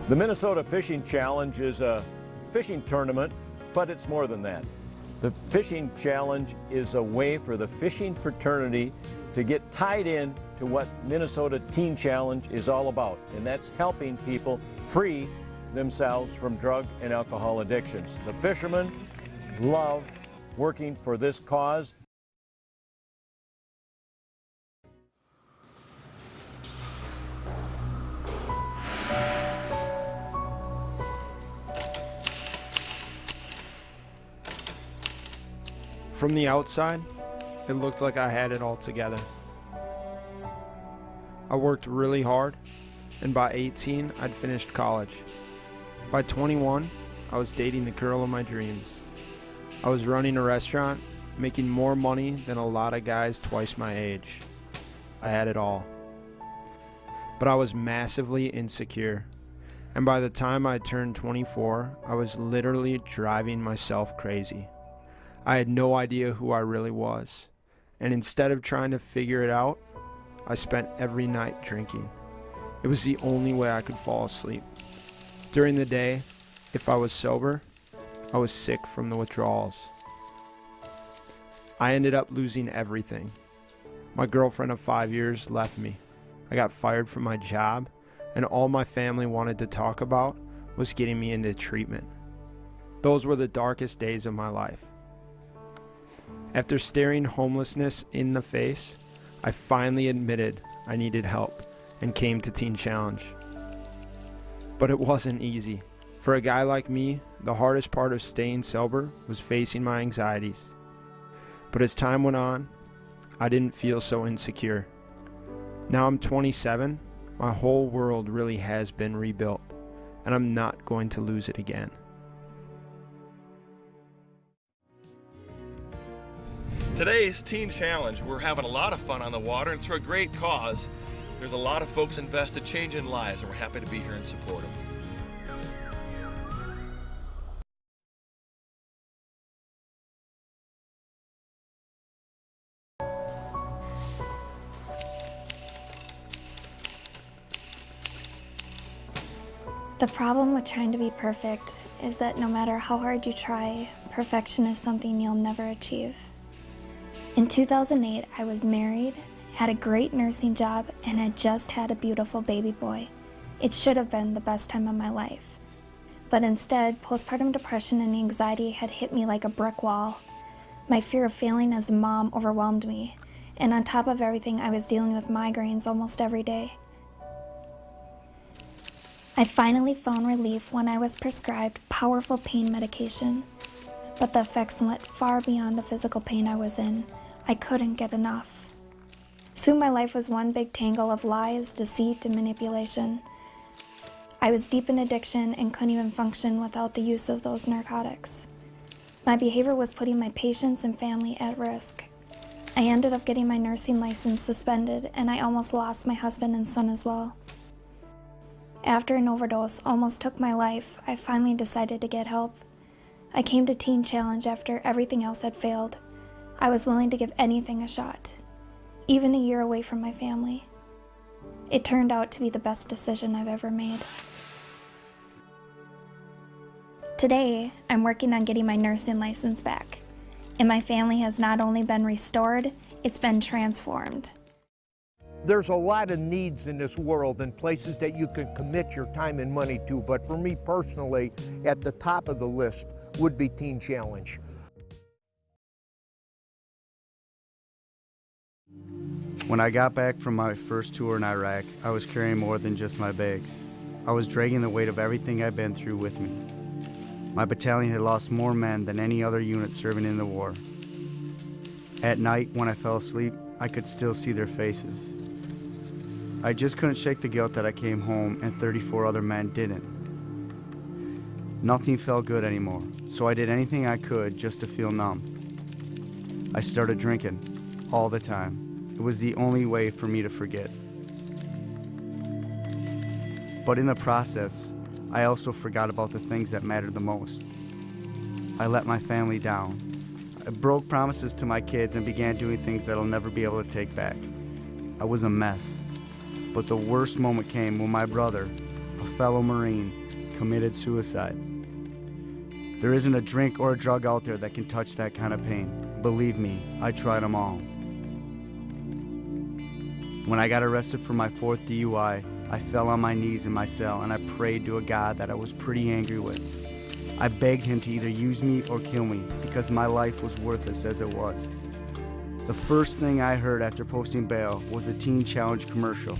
The Minnesota Fishing Challenge is a fishing tournament, but it's more than that. The Fishing Challenge is a way for the fishing fraternity to get tied in to what Minnesota Teen Challenge is all about, and that's helping people free themselves from drug and alcohol addictions. The fishermen love working for this cause. From the outside, it looked like I had it all together. I worked really hard, and by 18, I'd finished college. By 21, I was dating the girl of my dreams. I was running a restaurant, making more money than a lot of guys twice my age. I had it all. But I was massively insecure, and by the time I turned 24, I was literally driving myself crazy. I had no idea who I really was, and instead of trying to figure it out, I spent every night drinking. It was the only way I could fall asleep. During the day, if I was sober, I was sick from the withdrawals. I ended up losing everything. My girlfriend of 5 years left me. I got fired from my job, and all my family wanted to talk about was getting me into treatment. Those were the darkest days of my life. After staring homelessness in the face, I finally admitted I needed help and came to Teen Challenge. But it wasn't easy. For a guy like me, the hardest part of staying sober was facing my anxieties. But as time went on, I didn't feel so insecure. Now I'm 27, my whole world really has been rebuilt, and I'm not going to lose it again. Today's Teen Challenge, we're having a lot of fun on the water, and it's for a great cause. There's a lot of folks invested changing lives, and we're happy to be here and support them. The problem with trying to be perfect is that no matter how hard you try, perfection is something you'll never achieve. In 2008, I was married, had a great nursing job, and had just had a beautiful baby boy. It should have been the best time of my life. But instead, postpartum depression and anxiety had hit me like a brick wall. My fear of failing as a mom overwhelmed me, and on top of everything, I was dealing with migraines almost every day. I finally found relief when I was prescribed powerful pain medication, but the effects went far beyond the physical pain I was in. I couldn't get enough. Soon my life was one big tangle of lies, deceit, and manipulation. I was deep in addiction and couldn't even function without the use of those narcotics. My behavior was putting my patients and family at risk. I ended up getting my nursing license suspended, and I almost lost my husband and son as well. After an overdose almost took my life, I finally decided to get help. I came to Teen Challenge after everything else had failed. I was willing to give anything a shot, even a year away from my family. It turned out to be the best decision I've ever made. Today, I'm working on getting my nursing license back, and my family has not only been restored, it's been transformed. There's a lot of needs in this world and places that you can commit your time and money to, but for me personally, at the top of the list would be Teen Challenge. When I got back from my first tour in Iraq, I was carrying more than just my bags. I was dragging the weight of everything I'd been through with me. My battalion had lost more men than any other unit serving in the war. At night, when I fell asleep, I could still see their faces. I just couldn't shake the guilt that I came home and 34 other men didn't. Nothing felt good anymore, so I did anything I could just to feel numb. I started drinking all the time. It was the only way for me to forget. But in the process, I also forgot about the things that mattered the most. I let my family down. I broke promises to my kids and began doing things that I'll never be able to take back. I was a mess. But the worst moment came when my brother, a fellow Marine committed suicide. There isn't a drink or a drug out there that can touch that kind of pain. Believe me, I tried them all. When I got arrested for my 4th DUI, I fell on my knees in my cell and I prayed to a God that I was pretty angry with. I begged him to either use me or kill me because my life was worthless as it was. The first thing I heard after posting bail was a Teen Challenge commercial.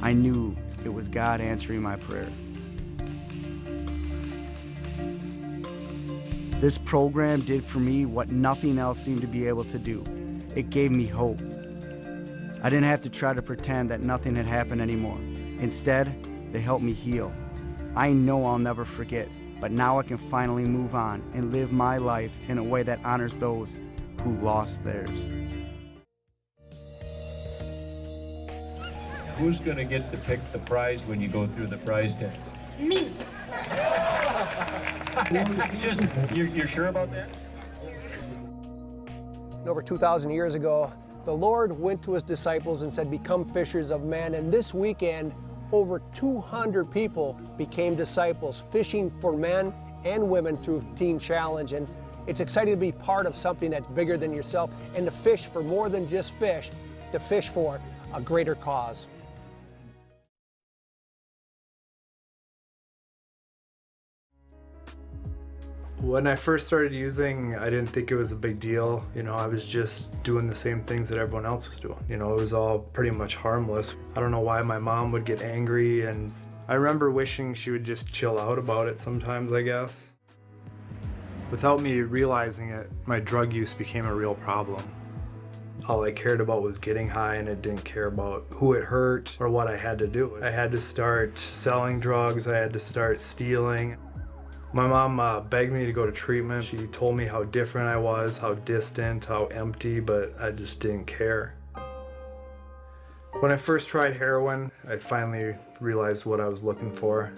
I knew it was God answering my prayer. This program did for me what nothing else seemed to be able to do. It gave me hope. I didn't have to try to pretend that nothing had happened anymore. Instead, they helped me heal. I know I'll never forget, but now I can finally move on and live my life in a way that honors those who lost theirs. Who's going to get to pick the prize when you go through the prize tent? Me. You're sure about that? Over 2,000 years ago, the Lord went to his disciples and said, "Become fishers of men." And this weekend, over 200 people became disciples, fishing for men and women through Teen Challenge. And it's exciting to be part of something that's bigger than yourself and to fish for more than just fish, to fish for a greater cause. When I first started using, I didn't think it was a big deal. I was just doing the same things that everyone else was doing. It was all pretty much harmless. I don't know why my mom would get angry, and I remember wishing she would just chill out about it sometimes, I guess. Without me realizing it, my drug use became a real problem. All I cared about was getting high, and it didn't care about who it hurt or what I had to do. I had to start selling drugs, I had to start stealing. My mom begged me to go to treatment. She told me how different I was, how distant, how empty, but I just didn't care. When I first tried heroin, I finally realized what I was looking for,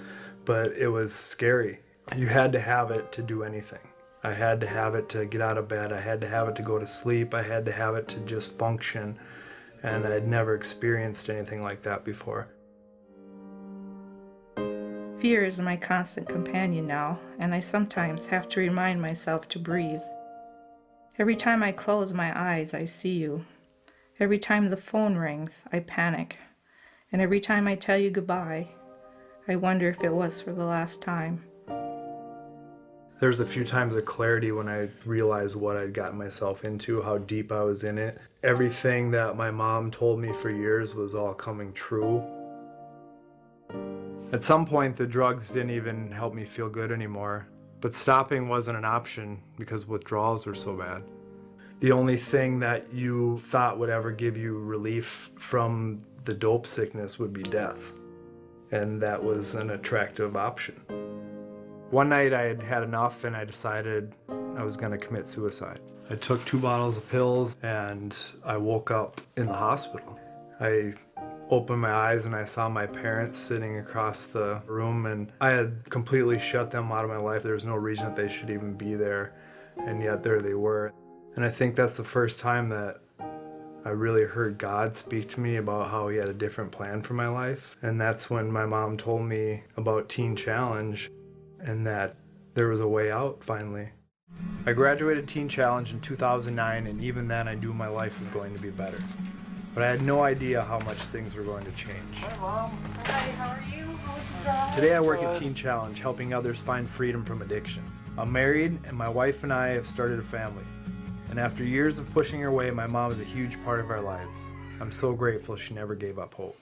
but it was scary. You had to have it to do anything. I had to have it to get out of bed. I had to have it to go to sleep. I had to have it to just function, and I'd never experienced anything like that before. Fear is my constant companion now, and I sometimes have to remind myself to breathe. Every time I close my eyes, I see you. Every time the phone rings, I panic. And every time I tell you goodbye, I wonder if it was for the last time. There's a few times of clarity when I realized what I'd gotten myself into, how deep I was in it. Everything that my mom told me for years was all coming true. At some point, the drugs didn't even help me feel good anymore, but stopping wasn't an option because withdrawals were so bad. The only thing that you thought would ever give you relief from the dope sickness would be death, and that was an attractive option. One night I had had enough and I decided I was going to commit suicide. I took 2 bottles of pills and I woke up in the hospital. I opened my eyes and I saw my parents sitting across the room, and I had completely shut them out of my life. There was no reason that they should even be there, and yet there they were. And I think that's the first time that I really heard God speak to me about how he had a different plan for my life. And that's when my mom told me about Teen Challenge and that there was a way out finally. I graduated Teen Challenge in 2009, and even then I knew my life was going to be better. But I had no idea how much things were going to change. Hi, Mom. Hi, how are you? How's your job? Today I work at Teen Challenge, helping others find freedom from addiction. I'm married, and my wife and I have started a family. And after years of pushing her way, my mom is a huge part of our lives. I'm so grateful she never gave up hope.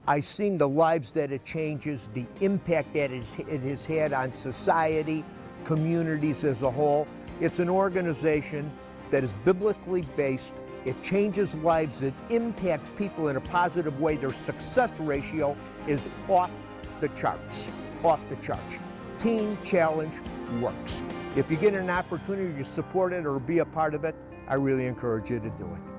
I've seen the lives that it changes, the impact that it has had on society, communities as a whole. It's an organization that is biblically based. It changes lives, it impacts people in a positive way. Their success ratio is off the charts, Teen Challenge works. If you get an opportunity to support it or be a part of it, I really encourage you to do it.